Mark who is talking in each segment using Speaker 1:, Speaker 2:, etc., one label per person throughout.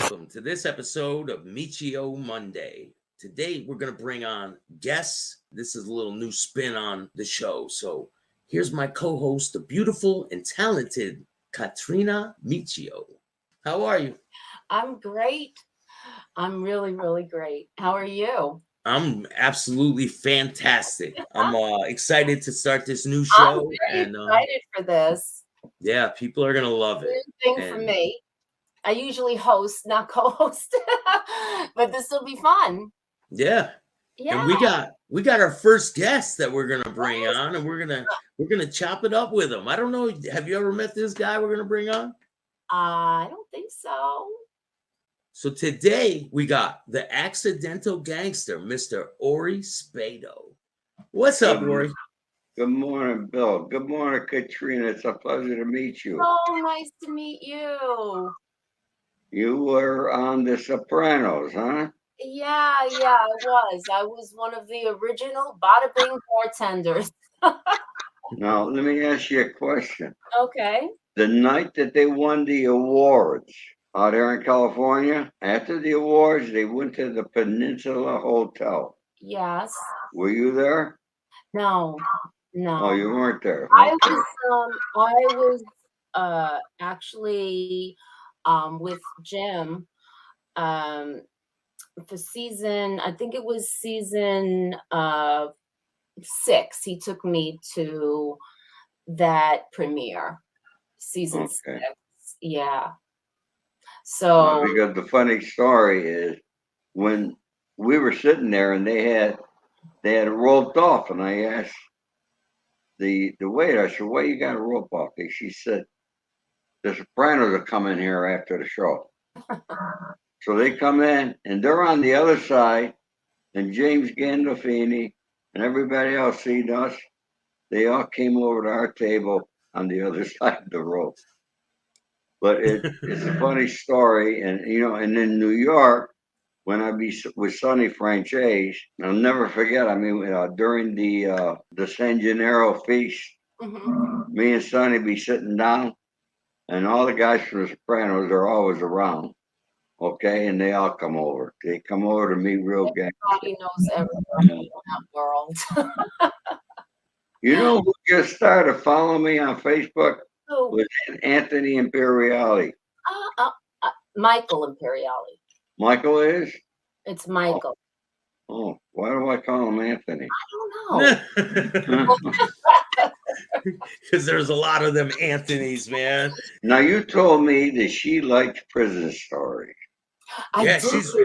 Speaker 1: welcome to this episode of Miccio Monday. Today we're going to bring on guests. This is a little new spin on the show. So here's my co-host, the beautiful and talented Kathrina Miccio. How are you?
Speaker 2: I'm great. I'm really, really great. How are you?
Speaker 1: I'm absolutely fantastic. I'm excited to start this new
Speaker 2: I'm
Speaker 1: show.
Speaker 2: very
Speaker 1: And
Speaker 2: excited for this.
Speaker 1: yeah, people are going to love it.
Speaker 2: New thing for me. I usually host, not co-host, but this will be fun.
Speaker 1: Yeah.
Speaker 2: Yeah.
Speaker 1: And we got our first guest that we're gonna bring on, and we're gonna chop it up with him. I don't know. Have you ever met this guy we're gonna bring on?
Speaker 2: I don't think so.
Speaker 1: So today we got the accidental gangster, Mr. Ori Spado. What's up, Ori?
Speaker 3: Good morning, Bill. Good morning, Kathrina. It's a pleasure to meet you.
Speaker 2: So nice to meet you.
Speaker 3: You were on The Sopranos, huh?
Speaker 2: Yeah, I was. I was one of the original Bada Bing bartenders.
Speaker 3: Now, let me ask you a question.
Speaker 2: Okay.
Speaker 3: The night that they won the awards out here in California, after the awards, they went to the Peninsula Hotel.
Speaker 2: Yes.
Speaker 3: Were you there?
Speaker 2: No.
Speaker 3: Oh, you weren't there.
Speaker 2: Okay. I was actually with Jim for season, I think it was season 6. He took me to that premiere, season 6. Yeah. So
Speaker 3: because the funny story is when we were sitting there and they had it roped off, and I asked the waiter, I said, "Why you got a rope off?" She said, "The Sopranos are coming here after the show." So they come in, and they're on the other side, and James Gandolfini and everybody else seen us. They all came over to our table on the other side of the rope. But it's a funny story, and and in New York, when I be with Sonny Franzese, I'll never forget. I mean, during the San Gennaro feast, me and Sonny be sitting down, and all the guys from the Sopranos are always around. Okay, and they all come over. They come over to meet real gangsters.
Speaker 2: Everybody knows everybody in that world.
Speaker 3: You know who just started following me on Facebook?
Speaker 2: Who?
Speaker 3: Was Anthony Imperiali.
Speaker 2: Michael Imperiali.
Speaker 3: Michael is?
Speaker 2: It's Michael.
Speaker 3: Oh, why do I call him Anthony?
Speaker 2: I don't know.
Speaker 1: Because there's a lot of them Anthonys, man.
Speaker 3: Now, you told me that she likes prison stories.
Speaker 1: She's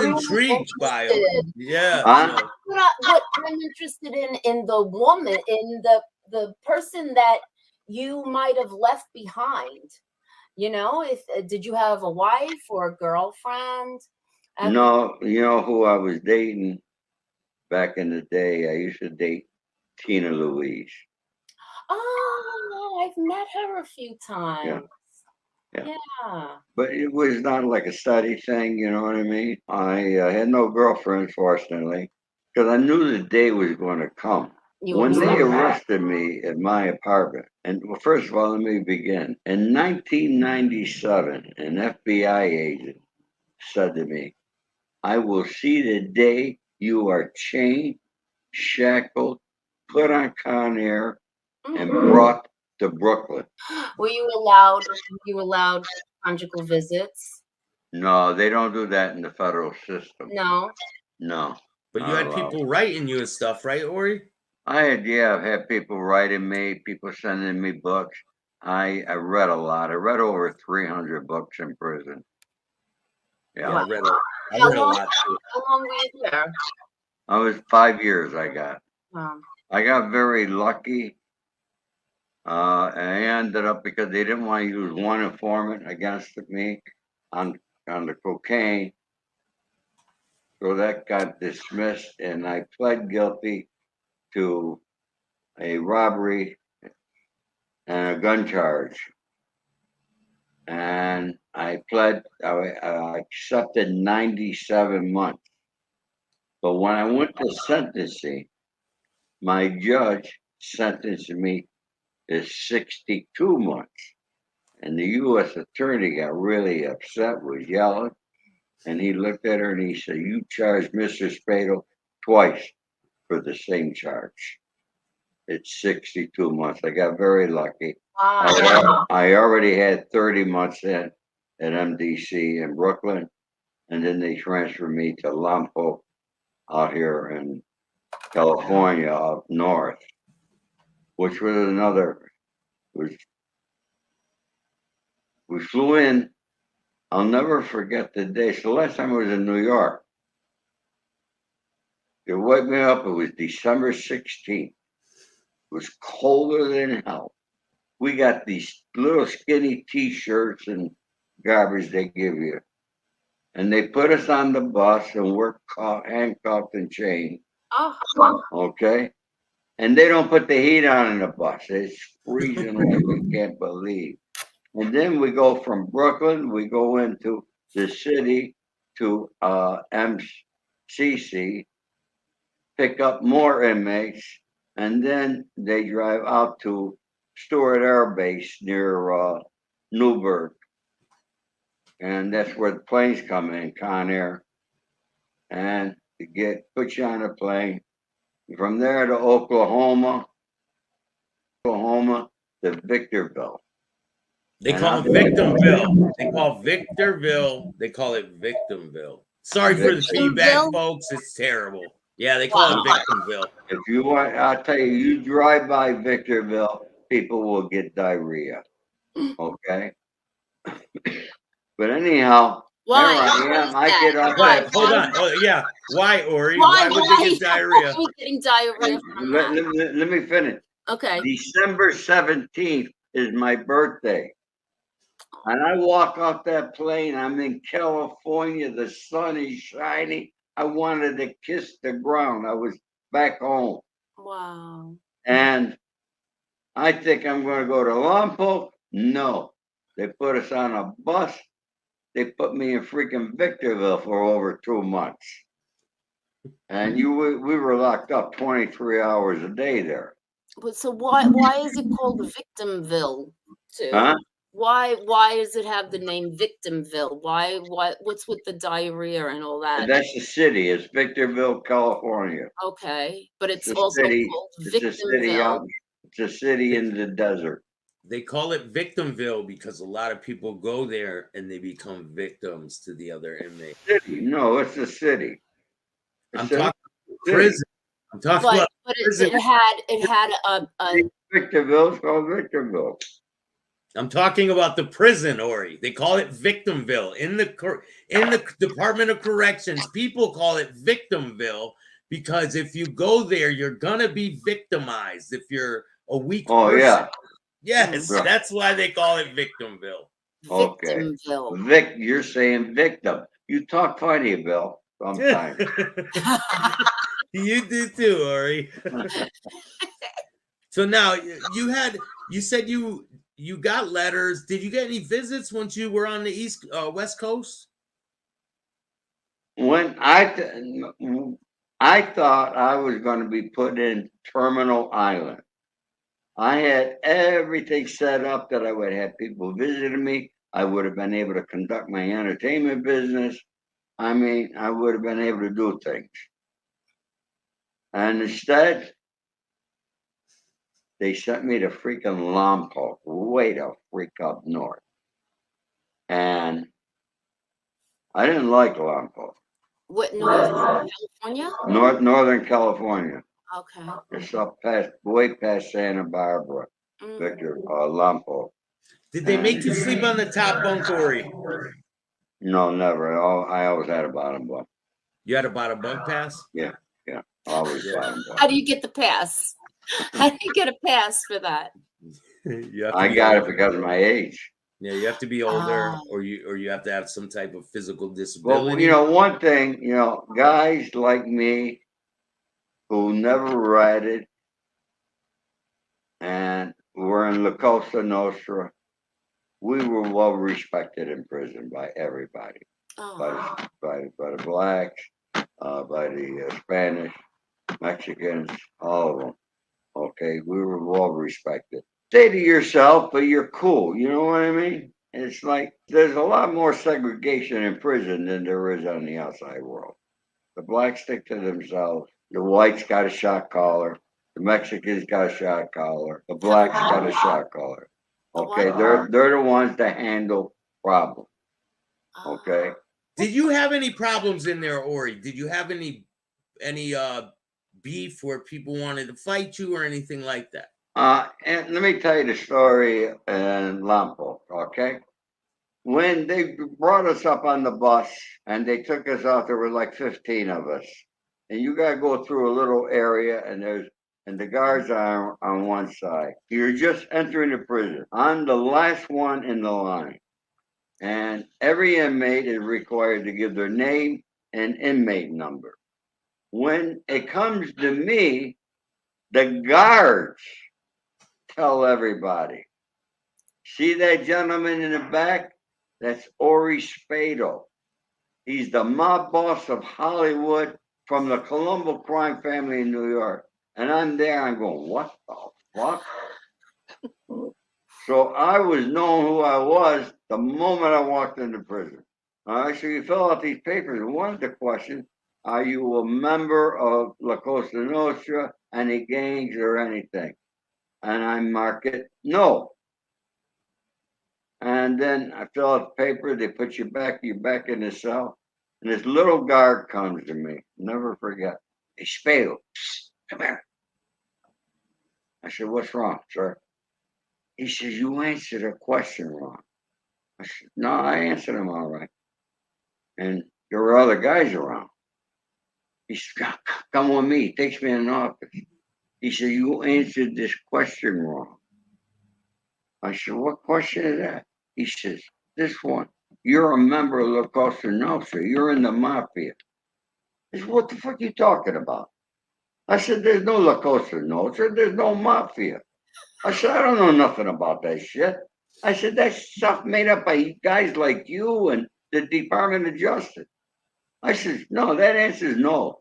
Speaker 1: intrigued by them. Yeah.
Speaker 2: What I'm interested in the woman, in the person that you might have left behind. Did you have a wife or a girlfriend?
Speaker 3: No, you know who I was dating back in the day? I used to date Tina Louise.
Speaker 2: Oh, I've met her a few times. Yeah.
Speaker 3: But it was not like a study thing, you know what I mean? I had no girlfriend, fortunately, because I knew the day was going to come. When they arrested me at my apartment, and well, first of all, let me begin. In 1997, an FBI agent said to me, "I will see the day you are chained, shackled, put on Con Air, and brought to Brooklyn."
Speaker 2: Were you allowed conjugal visits?
Speaker 3: No, they don't do that in the federal system.
Speaker 2: No.
Speaker 1: But you had people writing you and stuff, right, Ori?
Speaker 3: I've had people writing me, people sending me books. I read a lot. I read over 300 books in prison.
Speaker 1: Yeah, I read a lot too.
Speaker 2: How long were you there?
Speaker 3: I was 5 years. I got.
Speaker 2: Wow.
Speaker 3: I got very lucky. I ended up, because they didn't want to use one informant against me on the cocaine, so that got dismissed, and I pled guilty to a robbery and a gun charge. And I accepted 97 months. But when I went to sentencing, my judge sentenced me to 62 months. And the U.S. attorney got really upset, was yelling. And he looked at her and he said, "You charged Mr. Spado twice for the same charge. It's 62 months." I got very lucky.
Speaker 2: Wow.
Speaker 3: I already had 30 months in at MDC in Brooklyn, and then they transferred me to Lompoc out here in California up north, which was another. Was we flew in. I'll never forget the day. So last time I was in New York, it woke me up. It was December 16th. It was colder than hell. We got these little skinny T-shirts and garbage they give you. And they put us on the bus and we're handcuffed and chained.
Speaker 2: Oh.
Speaker 3: Okay? And they don't put the heat on in the bus. It's freezing like you can't believe. And then we go from Brooklyn, we go into the city to MCC, pick up more inmates, and then they drive out to Stewart Air Base near Newburgh. And that's where the planes come in, Con Air. And to put you on a plane. From there to Oklahoma to Victorville.
Speaker 1: They call it Victimville. They call Victorville. They call it Victimville. Sorry for the feedback, folks. It's terrible. Yeah, they call it Victimville.
Speaker 3: If you want, I'll tell you, you drive by Victorville, people will get diarrhea. Okay. But anyhow,
Speaker 2: Why?
Speaker 3: there I am. I get off
Speaker 1: Why?
Speaker 3: that.
Speaker 1: Hold on. Oh, yeah. Why, Ori? Why would they get diarrhea?
Speaker 2: Why are we getting diarrhea from that?
Speaker 3: Let me finish.
Speaker 2: Okay.
Speaker 3: December 17th is my birthday. And I walk off that plane. I'm in California. The sun is shining. I wanted to kiss the ground. I was back home.
Speaker 2: Wow.
Speaker 3: And I think I'm going to go to Lompoc. No. They put us on a bus. They put me in freaking Victorville for over 2 months. And we were locked up 23 hours a day there.
Speaker 2: But so why is it called Victimville too?
Speaker 3: Huh?
Speaker 2: Why does it have the name Victimville? What's with the diarrhea and all that?
Speaker 3: That's the city. It's Victorville, California.
Speaker 2: Okay, but it's
Speaker 3: a
Speaker 2: also
Speaker 3: city.
Speaker 2: called
Speaker 3: It's a city
Speaker 2: Victimville.
Speaker 3: It's a city in the desert.
Speaker 1: They call it Victimville because a lot of people go there and they become victims to the other inmates.
Speaker 3: City? No, it's a city.
Speaker 1: I'm talking prison. I'm talking about prison.
Speaker 2: It had a
Speaker 3: Victorville's called Victorville.
Speaker 1: I'm talking about the prison, Ori. They call it Victimville in the Department of Corrections. People call it Victimville because if you go there, you're gonna be victimized if you're a weak person.
Speaker 3: Yeah.
Speaker 1: Yes, that's why they call it Victimville.
Speaker 3: Okay.
Speaker 2: Victimville.
Speaker 3: You're saying victim. You talk funny, Bill, sometimes.
Speaker 1: You do too, Ori. So now you said you got letters. Did you get any visits once you were on the West Coast?
Speaker 3: When I thought I was going to be put in Terminal Island. I had everything set up that I would have people visiting me. I would have been able to conduct my entertainment business. I mean, I would have been able to do things. And instead, they sent me to freaking Lompoc, way the freak up north. And I didn't like Lompoc.
Speaker 2: What, Northern California?
Speaker 3: Northern California.
Speaker 2: Okay.
Speaker 3: It's up way past Santa Barbara, Lompoc.
Speaker 1: Did they make you sleep on the top bunk, Ori?
Speaker 3: No, never. I always had a bottom bunk.
Speaker 1: You had a bottom bunk pass?
Speaker 3: Yeah. Always bottom bunk.
Speaker 2: How do you get the pass? How do you get a pass for that?
Speaker 3: I got it because of my age.
Speaker 1: Yeah, you have to be older, or you have to have some type of physical disability.
Speaker 3: Well, one thing, guys like me who never ratted and were in La Cosa Nostra, we were well respected in prison by everybody, by the blacks, by the Spanish, Mexicans, all of them. Okay, we were well respected. Say to yourself, but you're cool. You know what I mean? It's like there's a lot more segregation in prison than there is on the outside world. The blacks stick to themselves. The whites got a shot collar. The Mexicans got a shot collar. The blacks got a shot collar. Okay, they're the ones that handle problems. Okay.
Speaker 1: Did you have any problems in there, Ori? Did you have any beef where people wanted to fight you or anything like that?
Speaker 3: And let me tell you the story in Lampo, okay? When they brought us up on the bus and they took us out, there were like 15 of us. And you gotta go through a little area and the guards are on one side. You're just entering the prison. I'm the last one in the line. And every inmate is required to give their name and inmate number. When it comes to me, the guards tell everybody. See that gentleman in the back? That's Ori Spado. He's the mob boss of Hollywood from the Colombo crime family in New York. And I'm there, I'm going, what the fuck? So I was knowing who I was the moment I walked into prison. All right, so you fill out these papers. And one of the questions, are you a member of La Cosa Nostra, any gangs or anything? And I mark it, no. And then I fill out the paper, they put you back in the cell. And this little guard comes to me, never forget. Hey, Spado, come here. I said, what's wrong, sir? He says, you answered a question wrong. I said, no, I answered them all right. And there were other guys around. He said, come with me. He takes me in an office. He said, you answered this question wrong. I said, what question is that? He says, this one. You're a member of La Cosa Nostra. You're in the mafia. I said, what the fuck are you talking about? I said, there's no La Cosa Nostra. There's no mafia. I said, I don't know nothing about that shit. I said, that's stuff made up by guys like you and the Department of Justice. I said, no, that answer is no.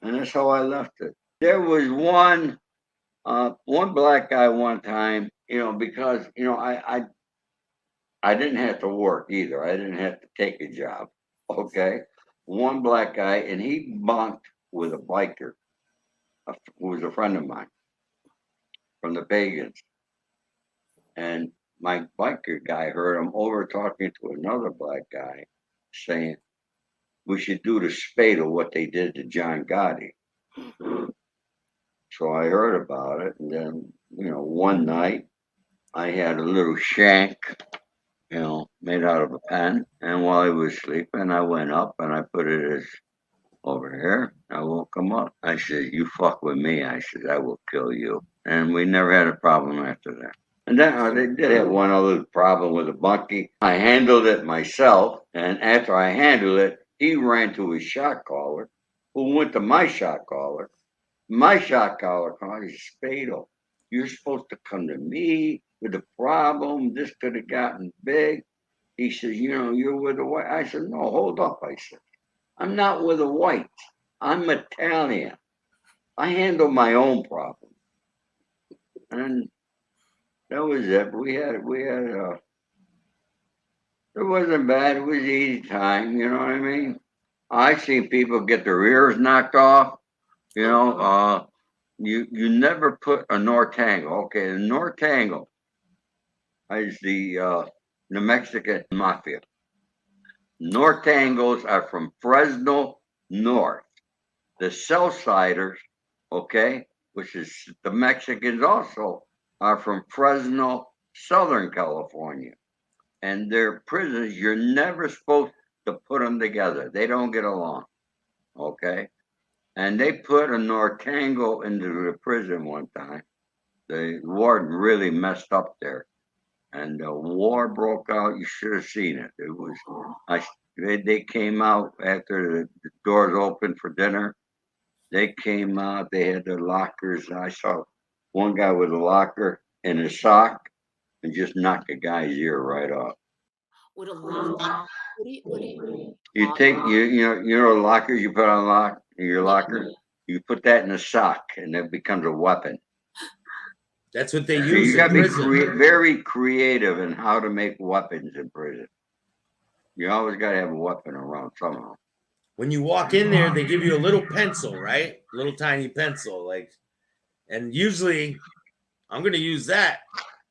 Speaker 3: And that's how I left it. There was one black guy one time, because, I didn't have to work either. I didn't have to take a job. Okay. One black guy, and he bunked with a biker who was a friend of mine from the Pagans. And my biker guy heard him over talking to another black guy saying, we should do to Spado what they did to John Gotti. So I heard about it. And then, one night I had a little shank, made out of a pen. And while he was sleeping, I went up and I put it as over here. I woke him up. I said, you fuck with me. I said, I will kill you. And we never had a problem after that. And then they did have one other problem with a bunkie. I handled it myself. And after I handled it, he ran to his shot caller, who went to my shot caller. My shot caller called, he said, Spado, you're supposed to come to me with a problem. This could have gotten big. He says, you're with the white. I said, no, hold up. I said, I'm not with the whites. I'm Italian. I handle my own problem. And that was it. It wasn't bad. It was easy time. You know what I mean? I've seen people get their ears knocked off. You never put a Nortangle. Okay, the Nortangle is the Mexican mafia. Nortangles are from Fresno North. The Southsiders, okay, which is the Mexicans also, are from Fresno, Southern California. And their prisons, you're never supposed to put them together. They don't get along, okay? And they put a Nortangle into the prison one time. The warden really messed up there. And the war broke out. You should have seen it. It was, they came out after the doors opened for dinner. They came out, they had their lockers. I saw one guy with a locker and a sock and just knocked a guy's ear right off.
Speaker 2: With a lock?
Speaker 3: You take, a locker you put on your locker, you put that in a sock and it becomes a weapon.
Speaker 1: That's what they
Speaker 3: So
Speaker 1: use
Speaker 3: you
Speaker 1: in
Speaker 3: got to be
Speaker 1: prison.
Speaker 3: very creative in how to make weapons in prison. You always got to have a weapon around somehow.
Speaker 1: When you walk in there, they give you a little pencil, right? Little tiny pencil, like, and usually I'm going to use that.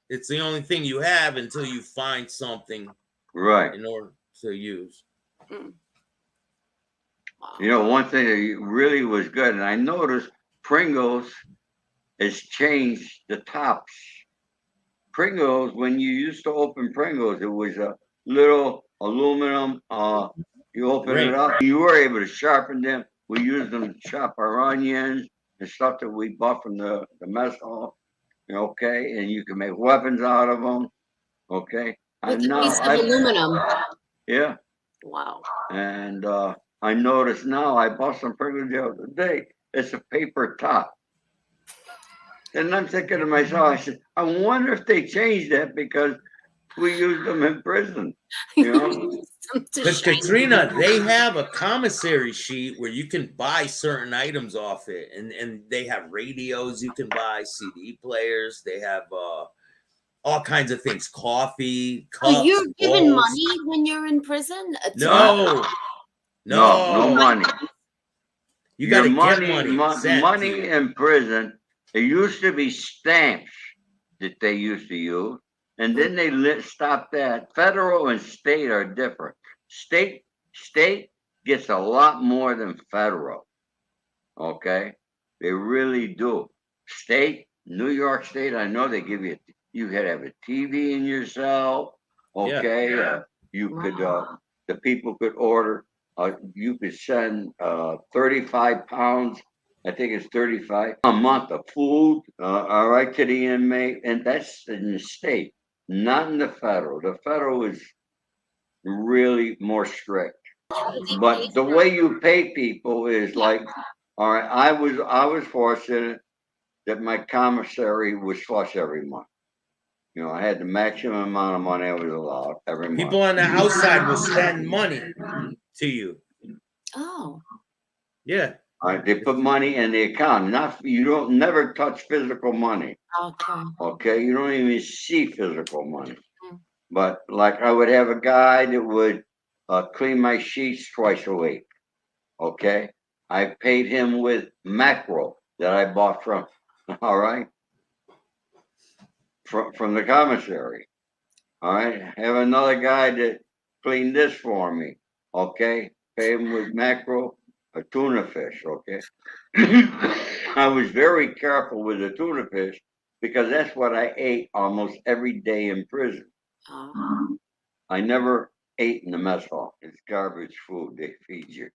Speaker 1: It's the only thing you have until you find something
Speaker 3: Right.
Speaker 1: in order to use.
Speaker 2: Mm. Wow.
Speaker 3: You know, one thing that really was good, and I noticed Pringles has changed the tops. Pringles, when you used to open Pringles, it was a little aluminum. You open
Speaker 1: Ring.
Speaker 3: it up, you were able to sharpen them. We used them to chop our onions and stuff that we bought from the mess hall. Okay, and you can make weapons out of them. Okay,
Speaker 2: With
Speaker 3: and
Speaker 2: a
Speaker 3: now
Speaker 2: piece of aluminum.
Speaker 3: yeah,
Speaker 2: Wow.
Speaker 3: and I noticed now I bought some Pringles the other day. It's a paper top. And I'm thinking to myself, I said, I wonder if they changed that because we used them in prison. You know?
Speaker 1: Because Kathrina, they have a commissary sheet where you can buy certain items off it, and they have radios you can buy, CD players. They have all kinds of things, coffee, cups.
Speaker 2: So you're given
Speaker 1: bowls.
Speaker 2: money when you're in prison?
Speaker 1: No,
Speaker 3: No money.
Speaker 1: You got to get money.
Speaker 3: Money in prison. It used to be stamps that they used to use, and then they stopped that. Federal and state are different. State gets a lot more than federal. Okay, they really do. State, New York State, I know they give you. You could have a TV in your cell. Okay, you could. The people could order. You could send 35 pounds. I think it's 35 a month of food. All right, to the inmate, and that's in the state, not in the federal. The federal is really more strict. But the way you pay people is like, all right, I was fortunate that my commissary was flush every month. You know, I had the maximum amount of money I was allowed every month.
Speaker 1: People on the outside will spend money to you.
Speaker 2: Oh.
Speaker 1: Yeah.
Speaker 3: They put money in the account. You don't never touch physical money.
Speaker 2: Okay.
Speaker 3: Okay, you don't even see physical money. But like I would have a guy that would clean my sheets twice a week. Okay, I paid him with mackerel that I bought from. All right, from the commissary. All right, have another guy that cleaned this for me. Okay, pay him with mackerel or tuna fish. Okay, I was very careful with the tuna fish because that's what I ate almost every day in prison. I never ate in the mess hall. It's garbage food they feed you.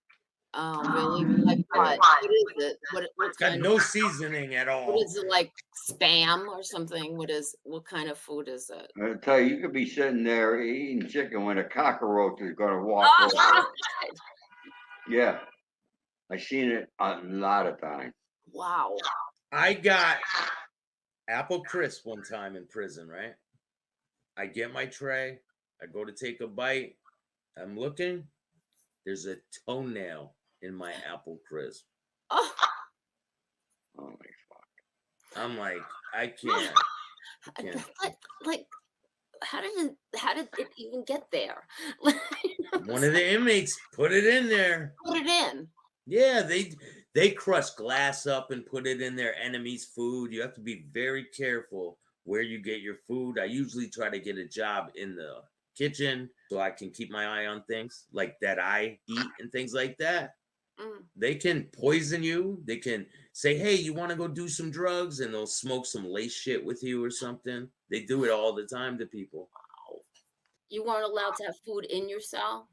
Speaker 2: Oh, really? Like what? What is it? What
Speaker 1: It's got no seasoning at all.
Speaker 2: What is it, like spam or something? What kind of food is it?
Speaker 3: I tell you, you could be sitting there eating chicken when a cockroach is going to walk over. Yeah, I've seen it a lot of times.
Speaker 2: Wow.
Speaker 1: I got apple crisp one time in prison, right? I get my tray. I go to take a bite. I'm looking. There's a toenail in my apple crisp.
Speaker 2: Oh
Speaker 3: my fuck!
Speaker 1: I'm like, I can't.
Speaker 2: Like, how did it even get there?
Speaker 1: One of the inmates put it in there.
Speaker 2: Put it in.
Speaker 1: Yeah, they crush glass up and put it in their enemy's food. You have to be very careful where you get your food. I usually try to get a job in the kitchen so I can keep my eye on things like that I eat and things like that. They can poison you. They can say, hey, you want to go do some drugs? And they'll smoke some lace shit with you or something. They do it all the time to people.
Speaker 2: Wow. You weren't allowed to have food in your cell?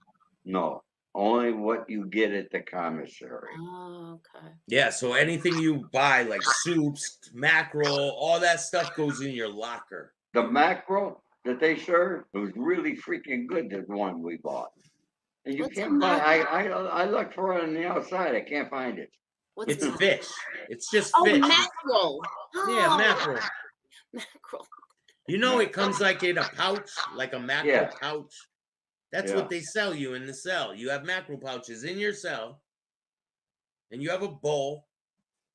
Speaker 3: No, only what you get at the commissary.
Speaker 2: Oh, okay.
Speaker 1: Yeah, so anything you buy, like soups, mackerel, all that stuff goes in your locker.
Speaker 3: The mackerel that they serve, it was really freaking good, the one we bought. And you can't find. I looked for it on the outside. I can't find it.
Speaker 1: It's fish. It's just
Speaker 2: fish.
Speaker 1: Mackerel. Yeah, mackerel.
Speaker 2: Mackerel.
Speaker 1: You know, it comes like in a pouch, like a mackerel pouch. That's what they sell you in the cell. You have mackerel pouches in your cell, and you have a bowl,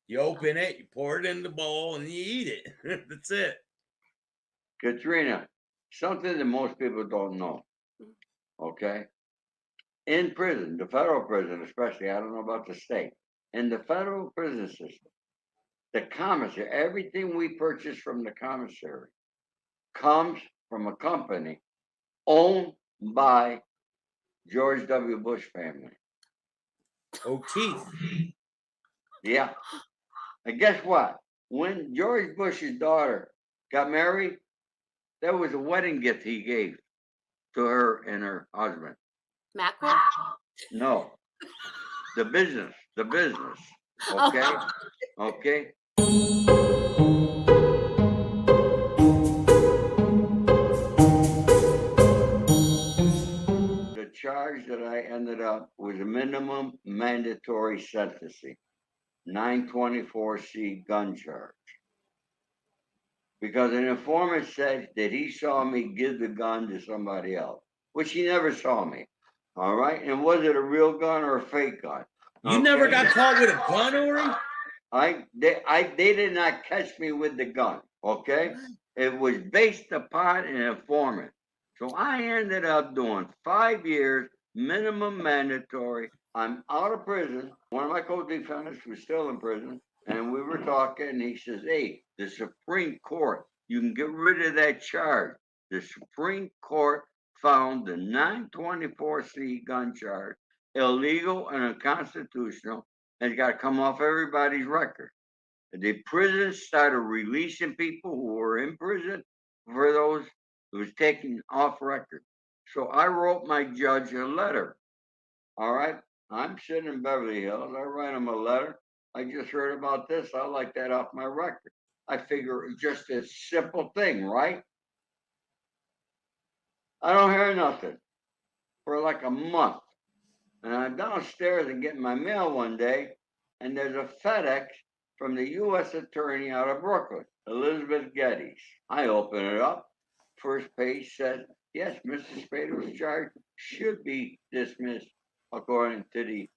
Speaker 1: You open it, you pour it in the bowl, and you eat it. That's it.
Speaker 3: Kathrina, something that most people don't know. Okay. In prison, the federal prison especially, I don't know about the state. In the federal prison system, the commissary, everything we purchase from the commissary comes from a company owned by George W. Bush family.
Speaker 1: O'Keefe.
Speaker 3: Yeah. And guess what? When George Bush's daughter got married, that was a wedding gift he gave to her and her husband.
Speaker 2: Mackerel?
Speaker 3: No. The business. Okay. Okay. The charge that I ended up was a minimum mandatory sentencing, 924C gun charge. Because an informant said that he saw me give the gun to somebody else, which he never saw me. All right. And was it a real gun or a fake gun?
Speaker 1: You never got caught with a gun, Ori?
Speaker 3: They did not catch me with the gun. Okay. It was based upon an informant. So I ended up doing 5 years, minimum mandatory. I'm out of prison. One of my co-defendants was still in prison. And we were talking, and he says, hey, the Supreme Court, you can get rid of that charge. The Supreme Court found the 924C gun charge illegal and unconstitutional, and it's got to come off everybody's record. The prison started releasing people who were in prison for those who was taken off record. So I wrote my judge a letter. All right. I'm sitting in Beverly Hills. I write him a letter. I just heard about this. I like that off my record. I figure it's just a simple thing, right? I don't hear nothing for like a month. And I'm downstairs and getting my mail one day, and there's a FedEx from the U.S. Attorney out of Brooklyn, Elizabeth Geddes. I open it up. First page says, yes, Mr. Spado's charge should be dismissed according to the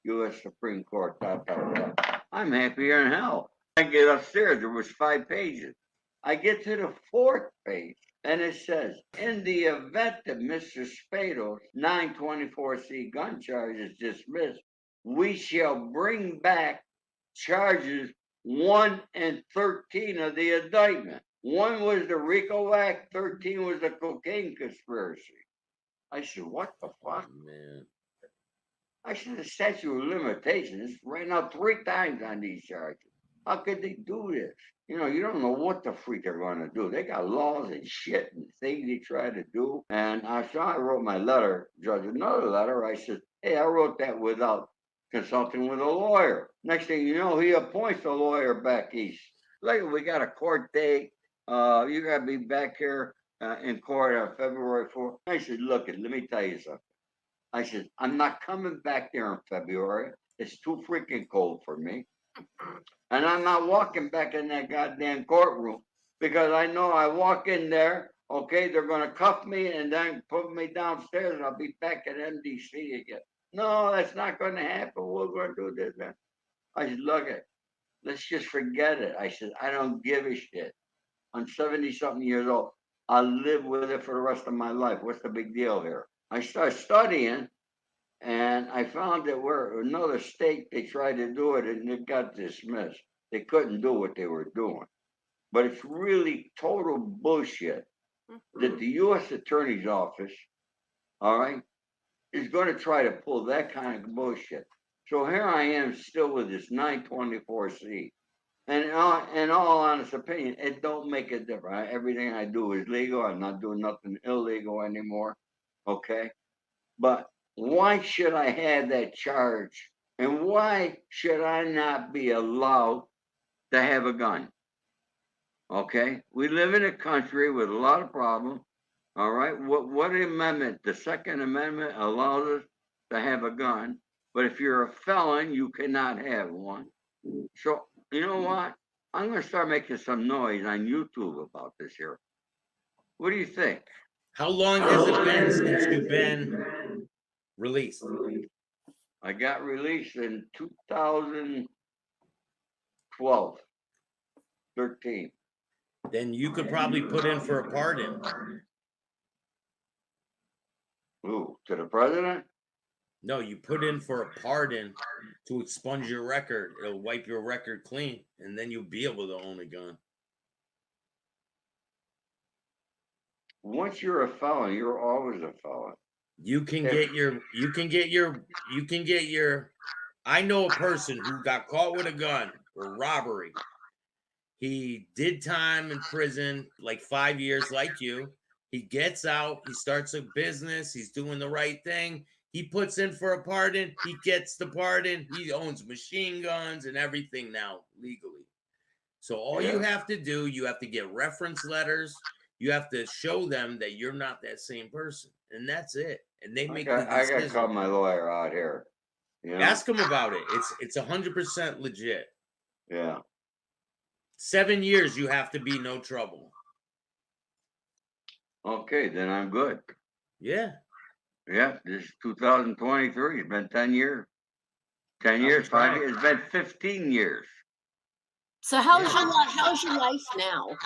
Speaker 3: U.S. Supreme Court. I'm happier than hell. I get upstairs. There was 5 pages. I get to the 4th page, and it says, in the event that Mr. Spado's 924C gun charge is dismissed, we shall bring back charges 1 and 13 of the indictment. 1 was the RICO Act, 13 was the cocaine conspiracy. I said, what the fuck?
Speaker 1: Man.
Speaker 3: I said, the statute of limitations ran out 3 times on these charges. How could they do this? You know, you don't know what the freak they're going to do. They got laws and shit and things they try to do. And I wrote my letter, Judge, another letter. I said, hey, I wrote that without consulting with a lawyer. Next thing you know, he appoints a lawyer back east. Like, we got a court date. You got to be back here in court on February 4th. I said, look, let me tell you something. I said, I'm not coming back there in February. It's too freaking cold for me. And I'm not walking back in that goddamn courtroom because I know I walk in there, okay, they're going to cuff me and then put me downstairs and I'll be back at MDC again. No, that's not going to happen. We're going to do this. Man. I said, look, let's just forget it. I said, I don't give a shit. I'm 70-something years old. I'll live with it for the rest of my life. What's the big deal here? I started studying, and I found that where another state, they tried to do it, and it got dismissed. They couldn't do what they were doing. But it's really total bullshit that the U.S. Attorney's Office, all right, is going to try to pull that kind of bullshit. So here I am still with this 924C. And in all honest opinion, it don't make a difference. Everything I do is legal. I'm not doing nothing illegal anymore. Okay? But why should I have that charge? And why should I not be allowed to have a gun? Okay? We live in a country with a lot of problems. All right? What amendment? The Second Amendment allows us to have a gun. But if you're a felon, you cannot have one. So, you know what? I'm going to start making some noise on YouTube about this here. What do you think?
Speaker 1: How long has it been since you've been released?
Speaker 3: I got released in 2000. 12, 13.
Speaker 1: Then you could probably put in for a pardon.
Speaker 3: Ooh, to the president?
Speaker 1: No, you put in for a pardon to expunge your record. It'll wipe your record clean, and then you'll be able to own a gun.
Speaker 3: Once you're a felon, you're always a felon.
Speaker 1: You can get your I know a person who got caught with a gun for robbery. He did time in prison, like 5 years, like you. He gets out, he starts a business, he's doing the right thing. He puts in for a pardon, he gets the pardon, he owns machine guns and everything now legally. So all you have to do, you have to get reference letters. You have to show them that you're not that same person, and that's it. And they make the
Speaker 3: I got to
Speaker 1: decision.
Speaker 3: call my lawyer out here. You know?
Speaker 1: Ask him about it. It's 100% legit.
Speaker 3: Yeah.
Speaker 1: 7 years, you have to be no trouble.
Speaker 3: Okay, then I'm good.
Speaker 1: Yeah.
Speaker 3: Yeah, this is 2023. It's been 10 years. 10 years, 5 years. It's been 15 years.
Speaker 2: So how's your life now?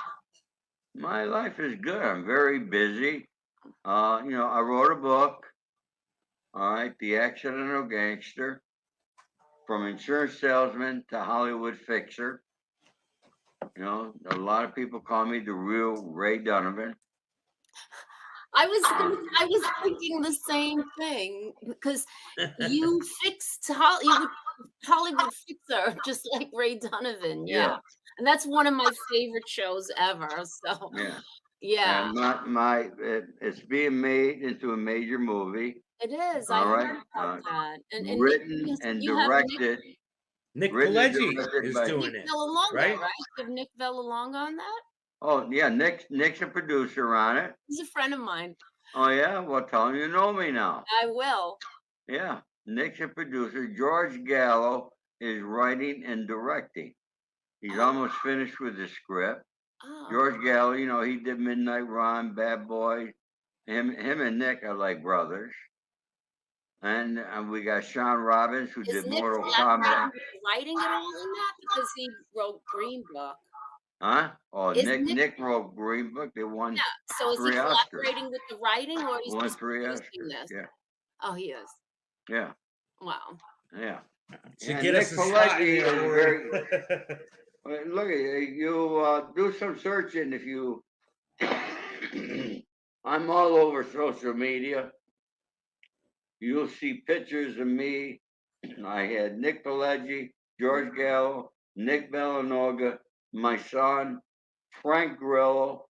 Speaker 3: My life is good. I'm very busy. I wrote a book. All right, The Accidental Gangster, from insurance salesman to Hollywood fixer. You know, a lot of people call me the real Ray Donovan.
Speaker 2: I was thinking the same thing, because you fixed Hollywood fixer just like Ray Donovan. Yeah. And that's one of my favorite shows ever. So yeah.
Speaker 3: And it's being made into a major movie.
Speaker 2: It is.
Speaker 3: All
Speaker 2: I
Speaker 3: right.
Speaker 2: heard about that. And
Speaker 3: written and directed.
Speaker 1: Nick Pileggi is doing
Speaker 2: Nick
Speaker 1: it.
Speaker 2: Vallelonga,
Speaker 1: right?
Speaker 2: You have Nick Vallelonga on that?
Speaker 3: Oh yeah, Nick's a producer on it.
Speaker 2: He's a friend of mine.
Speaker 3: Oh yeah, well tell him you know me now.
Speaker 2: I will.
Speaker 3: Yeah, Nick's a producer. George Gallo is writing and directing. He's almost finished with the script.
Speaker 2: Oh.
Speaker 3: George Gallo, you know, he did Midnight Run, Bad Boy. Him and Nick are like brothers. And we got Sean Robbins, who did Mortal Kombat.
Speaker 2: Writing it all in that, because he wrote Green Book.
Speaker 3: Huh? Oh, Nick wrote Green Book. They won.
Speaker 2: Yeah. So is he
Speaker 3: 3 Oscars.
Speaker 2: collaborating with the writing, or he's
Speaker 3: Won
Speaker 2: just
Speaker 3: 3
Speaker 2: producing
Speaker 3: Oscars.
Speaker 2: this?
Speaker 3: Yeah.
Speaker 2: Oh, he is.
Speaker 3: Yeah.
Speaker 2: Wow.
Speaker 3: Yeah.
Speaker 1: So
Speaker 3: And
Speaker 1: get
Speaker 3: Nick
Speaker 1: us a shot
Speaker 3: Pileggi
Speaker 1: here,
Speaker 3: is
Speaker 1: Ori.
Speaker 3: very. Look at you. Do some searching if you. I'm all over social media. You'll see pictures of me. I had Nick Pileggi, George Gallo, Nick Vallelonga, my son, Frank Grillo.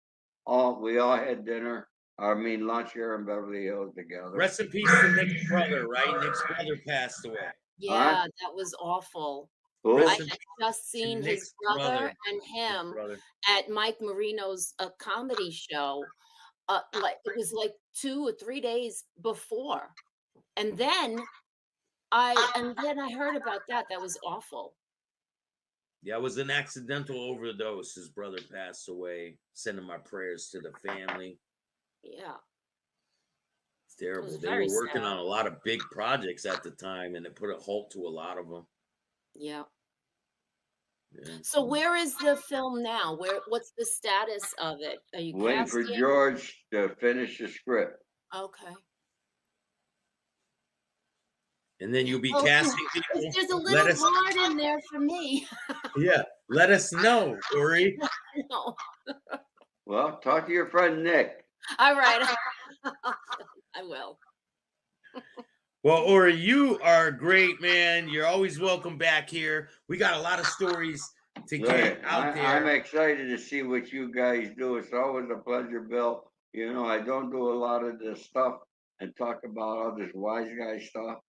Speaker 3: We all had dinner. Lunch here in Beverly Hills together.
Speaker 1: Rest in peace to Nick's brother, right? Nick's brother passed away.
Speaker 2: Yeah, that was awful.
Speaker 3: Who?
Speaker 2: I had just seen his
Speaker 1: Nick's
Speaker 2: brother and him at Mike Marino's comedy show. It was like 2 or 3 days before, and then I heard about that. That was awful.
Speaker 1: Yeah, it was an accidental overdose. His brother passed away. Sending my prayers to the family.
Speaker 2: Yeah.
Speaker 1: It's terrible.
Speaker 2: was
Speaker 1: They
Speaker 2: very
Speaker 1: were working
Speaker 2: sad.
Speaker 1: on a lot of big projects at the time, and it put a halt to a lot of them.
Speaker 2: Yeah.
Speaker 1: Yeah.
Speaker 2: So where is the film now? What's the status of it? Are you
Speaker 3: Waiting for
Speaker 2: casting?
Speaker 3: George to finish the script.
Speaker 2: Okay.
Speaker 1: And then you'll be casting people.
Speaker 2: If there's a little part in there for me.
Speaker 1: Yeah, let us know, Ori.
Speaker 2: No.
Speaker 3: Well, talk to your friend Nick.
Speaker 2: All right. I will.
Speaker 1: Well, Ori, you are great, man. You're always welcome back here. We got a lot of stories to get out there.
Speaker 3: I'm excited to see what you guys do. It's always a pleasure, Bill. You know, I don't do a lot of this stuff and talk about all this wise guy stuff.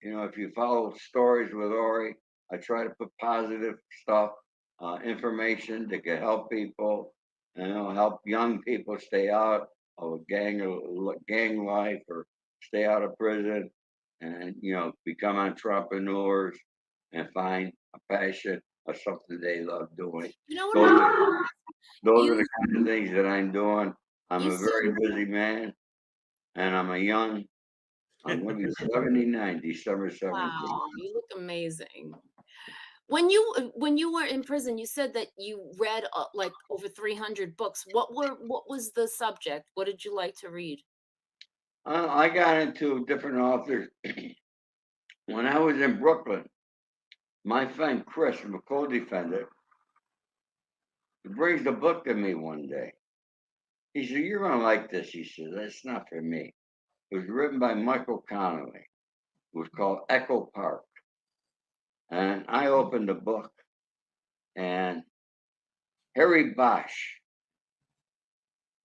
Speaker 3: You know, if you follow stories with Ori, I try to put positive stuff, information that can help people, help young people stay out of gang life or stay out of prison and, become entrepreneurs and find a passion or something they love doing.
Speaker 2: You know what?
Speaker 3: Those are the kind of things that I'm doing. I'm a very busy man, and I'm going to be 79, December 17th.
Speaker 2: Wow, you look amazing. When you were in prison, you said that you read like over 300 books. What was the subject? What did you like to read?
Speaker 3: I got into different authors when I was in Brooklyn. My friend Chris, the co-defendant, he brings the book to me one day. He said, "You're gonna like this." He said, "That's not for me." It was written by Michael Connelly. It was called Echo Park. And I opened the book, and Harry Bosch,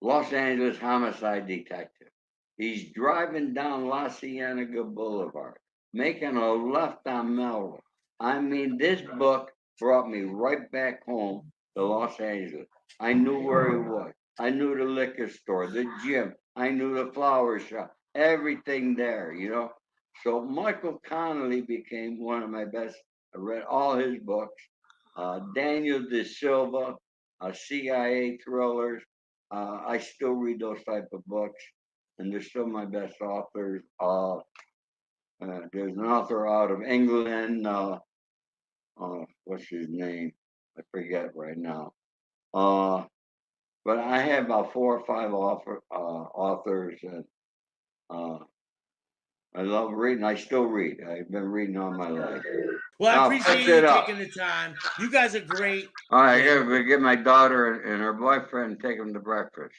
Speaker 3: Los Angeles homicide detective, he's driving down La Cienega Boulevard, making a left on Melrose. I mean, this book brought me right back home to Los Angeles. I knew where he was. I knew the liquor store, the gym. I knew the flower shop, everything there, you know. So Michael Connelly became one of my best. I read all his books. Daniel De Silva, CIA thrillers. I still read those type of books, and they're still my best authors. There's an author out of England. What's his name? I forget right now. But I have about 4 or 5 authors, and I love reading. I still read. I've been reading all my life.
Speaker 1: Well, I
Speaker 3: Now,
Speaker 1: appreciate
Speaker 3: fix
Speaker 1: you
Speaker 3: it up.
Speaker 1: taking the time. You guys are great.
Speaker 3: All right, I
Speaker 1: And-
Speaker 3: gotta get my daughter and her boyfriend and take them to breakfast.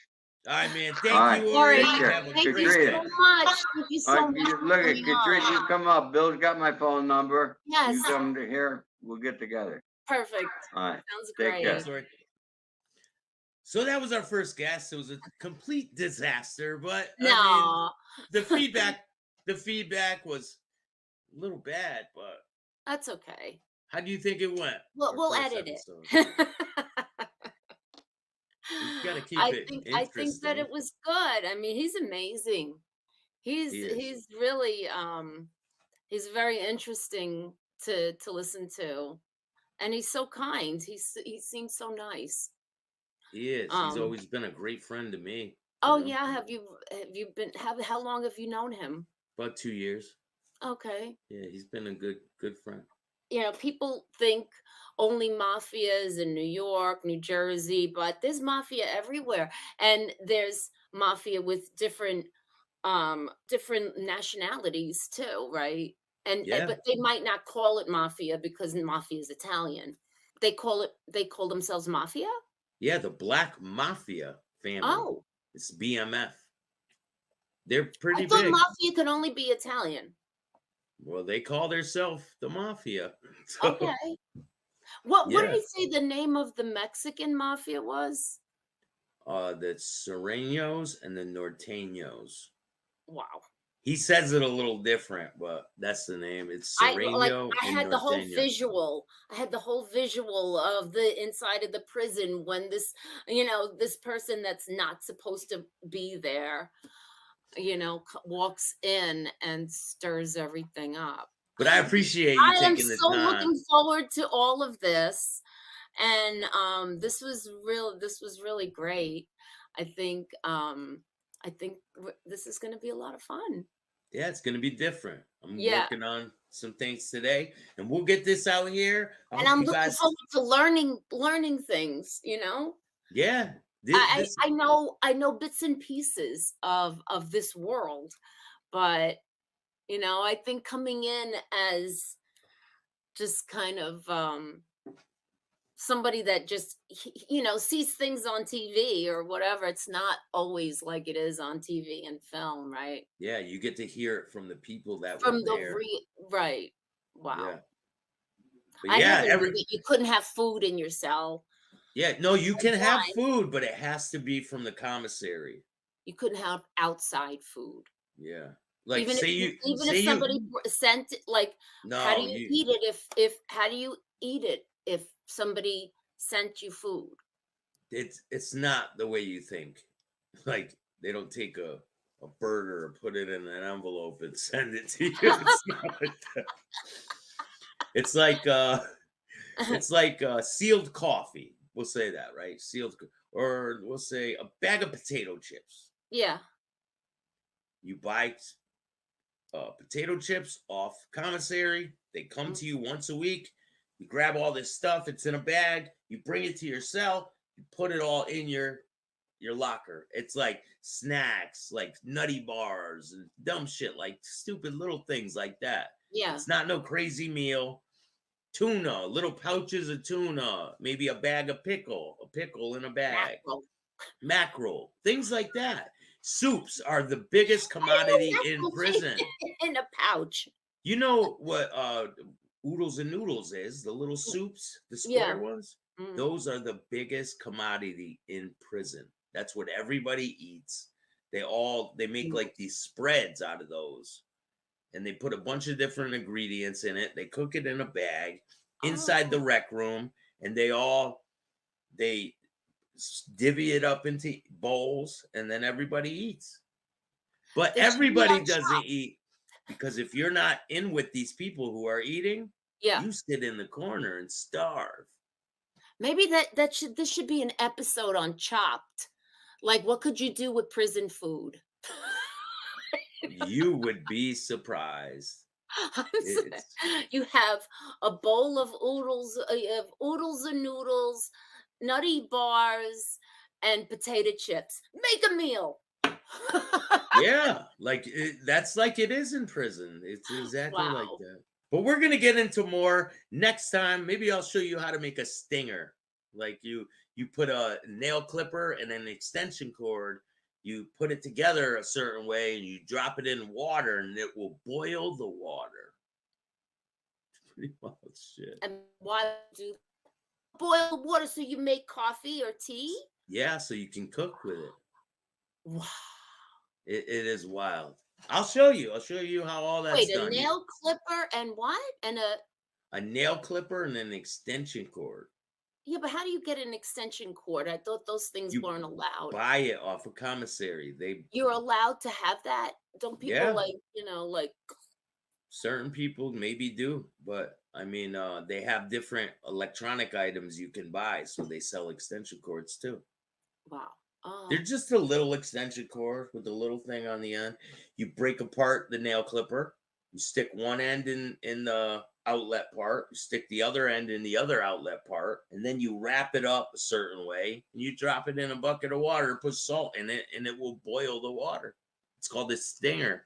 Speaker 1: all right, man.
Speaker 3: All
Speaker 1: Thank
Speaker 3: right,
Speaker 1: you,
Speaker 2: Ori,
Speaker 1: Ori.
Speaker 3: take care.
Speaker 1: Have a
Speaker 2: thank
Speaker 1: great
Speaker 2: you so
Speaker 1: day.
Speaker 3: Katrina.
Speaker 2: much. Thank you so much for
Speaker 3: Look at
Speaker 2: coming
Speaker 3: Katrina,
Speaker 2: on.
Speaker 3: you come up. Bill's got my phone number.
Speaker 2: Yes,
Speaker 3: You come to here, we'll get together.
Speaker 2: perfect.
Speaker 3: All right,
Speaker 2: Sounds
Speaker 3: take
Speaker 2: great.
Speaker 3: care.
Speaker 1: Thanks, Ori. So that was our first guest. It was a complete disaster, but I mean,
Speaker 2: No,
Speaker 1: the feedback was a little bad, but
Speaker 2: that's okay.
Speaker 1: how do you think it went?
Speaker 2: We'll
Speaker 1: Our first
Speaker 2: edit
Speaker 1: episode.
Speaker 2: it.
Speaker 1: You got to keep
Speaker 2: I
Speaker 1: it
Speaker 2: think that
Speaker 1: interesting.
Speaker 2: it was good. I mean, he's amazing.
Speaker 1: He is.
Speaker 2: He's really he's very interesting to listen to, and he's so kind. He seems so nice.
Speaker 1: He is. He's
Speaker 2: Um.
Speaker 1: always been a great friend to me.
Speaker 2: Oh
Speaker 1: You know,
Speaker 2: yeah. Have you been? How long have you known him?
Speaker 1: about 2 years.
Speaker 2: Okay.
Speaker 1: Yeah, he's been a good friend.
Speaker 2: You know, people think only mafias in New York, New Jersey, but there's mafia everywhere. And there's mafia with different nationalities too, right? And
Speaker 1: Yeah.
Speaker 2: but they might not call it mafia because mafia is Italian. They call themselves mafia?
Speaker 1: Yeah, the Black Mafia family.
Speaker 2: Oh,
Speaker 1: It's BMF. They're
Speaker 2: I
Speaker 1: pretty
Speaker 2: thought
Speaker 1: big.
Speaker 2: mafia could only be Italian.
Speaker 1: Well, they call themselves the Mafia. So,
Speaker 2: Okay. What did
Speaker 1: yeah.
Speaker 2: he say the name of the Mexican mafia was?
Speaker 1: The Serranos and the Norteños.
Speaker 2: Wow.
Speaker 1: He says it a little different, but that's the name. It's
Speaker 2: I
Speaker 1: Serrano and
Speaker 2: had the whole
Speaker 1: Norteño.
Speaker 2: visual. I had the whole visual of the inside of the prison when this person that's not supposed to be there, walks in and stirs everything up.
Speaker 1: But I appreciate you
Speaker 2: I am
Speaker 1: taking the
Speaker 2: so
Speaker 1: time.
Speaker 2: looking forward to all of this. And this was really great. I think this is going to be a lot of fun.
Speaker 1: Yeah, it's going to be different. I'm
Speaker 2: Yeah.
Speaker 1: working on some things today, and we'll get this out here.
Speaker 2: And I'm looking forward to learning things,
Speaker 1: Yeah.
Speaker 2: I know bits and pieces of this world, but I think coming in as just kind of somebody that just sees things on TV or whatever, it's not always like it is on TV and film, right?
Speaker 1: Yeah, you get to hear it from the people that
Speaker 2: From
Speaker 1: were
Speaker 2: the
Speaker 1: there.
Speaker 2: right. Wow.
Speaker 1: Yeah. But
Speaker 2: I
Speaker 1: yeah,
Speaker 2: never knew that you couldn't have food in your cell.
Speaker 1: yeah, no, you can have
Speaker 2: Fine.
Speaker 1: food, but it has to be from the commissary.
Speaker 2: You couldn't have outside food.
Speaker 1: Yeah. Like
Speaker 2: Even
Speaker 1: say
Speaker 2: if somebody sent how
Speaker 1: no,
Speaker 2: do you eat it if how do you eat it if somebody sent you food?
Speaker 1: it's not the way you think. Like they don't take a burger and put it in an envelope and send it to you. It's not like that. It's like sealed coffee. We'll say that, right? Or we'll say a bag of potato chips.
Speaker 2: Yeah.
Speaker 1: You buy potato chips off commissary. They come to you once a week. You grab all this stuff, it's in a bag, you bring it to your cell, you put it all in your locker. It's like snacks, like nutty bars and dumb shit, like stupid little things like that.
Speaker 2: Yeah.
Speaker 1: It's not no crazy meal. Tuna, little pouches of tuna, maybe a bag of pickle, a pickle in a bag, mackerel, things like that. Soups are the biggest commodity in prison.
Speaker 2: In a pouch.
Speaker 1: You know what oodles and noodles is? The little soups, the square ones?
Speaker 2: Mm.
Speaker 1: Those are the biggest commodity in prison. That's what everybody eats. They make like these spreads out of those. And they put a bunch of different ingredients in it. They cook it in a bag inside the rec room, and they divvy it up into bowls, and then everybody eats. But everybody doesn't eat, because if you're not in with these people who are eating, you sit in the corner and starve.
Speaker 2: Maybe this should be an episode on Chopped. Like, what could you do with prison food?
Speaker 1: You would be surprised.
Speaker 2: You have a bowl of oodles and noodles, nutty bars, and potato chips. Make a meal.
Speaker 1: Yeah, that's like it is in prison. It's exactly like that. But we're gonna get into more next time. Maybe I'll show you how to make a stinger. Like you put a nail clipper and an extension cord. You put it together a certain way, and you drop it in water, and it will boil the water. It's pretty wild shit.
Speaker 2: And why do boil water so you make coffee or tea?
Speaker 1: Yeah, so you can cook with it.
Speaker 2: Wow.
Speaker 1: It is wild. I'll show you. I'll show you how all that's done.
Speaker 2: Wait, a nail clipper and what? And
Speaker 1: a nail clipper and an extension cord.
Speaker 2: Yeah, but how do you get an extension cord? I thought those things weren't allowed.
Speaker 1: Buy it off a commissary.
Speaker 2: You're allowed to have that? Don't people like
Speaker 1: certain people maybe do, but I mean they have different electronic items you can buy, so they sell extension cords too.
Speaker 2: Wow.
Speaker 1: They're just a little extension cord with a little thing on the end. You break apart the nail clipper. You stick one end in the outlet part. You stick the other end in the other outlet part. And then you wrap it up a certain way. And you drop it in a bucket of water, put salt in it, and it will boil the water. It's called a stinger.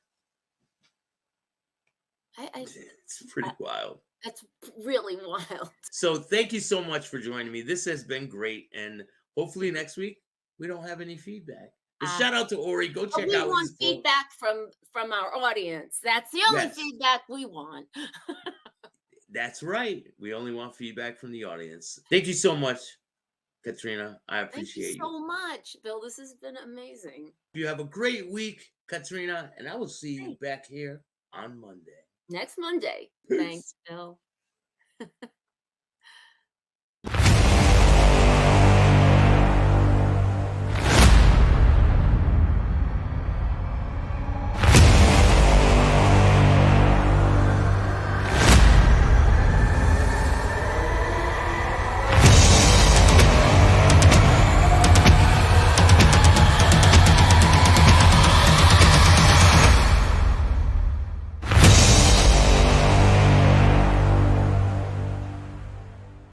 Speaker 1: It's pretty wild.
Speaker 2: That's really wild.
Speaker 1: So thank you so much for joining me. This has been great. And hopefully next week, we don't have any feedback. But shout out to Ori. Go check out.
Speaker 2: We want feedback from our audience. That's the only feedback we want.
Speaker 1: That's right. We only want feedback from the audience. Thank you so much, Kathrina. I appreciate you.
Speaker 2: Thank you so much, Bill. This has been amazing.
Speaker 1: You have a great week, Kathrina, and I will see you back here on Monday.
Speaker 2: Next Monday.
Speaker 1: Peace.
Speaker 2: Thanks, Bill.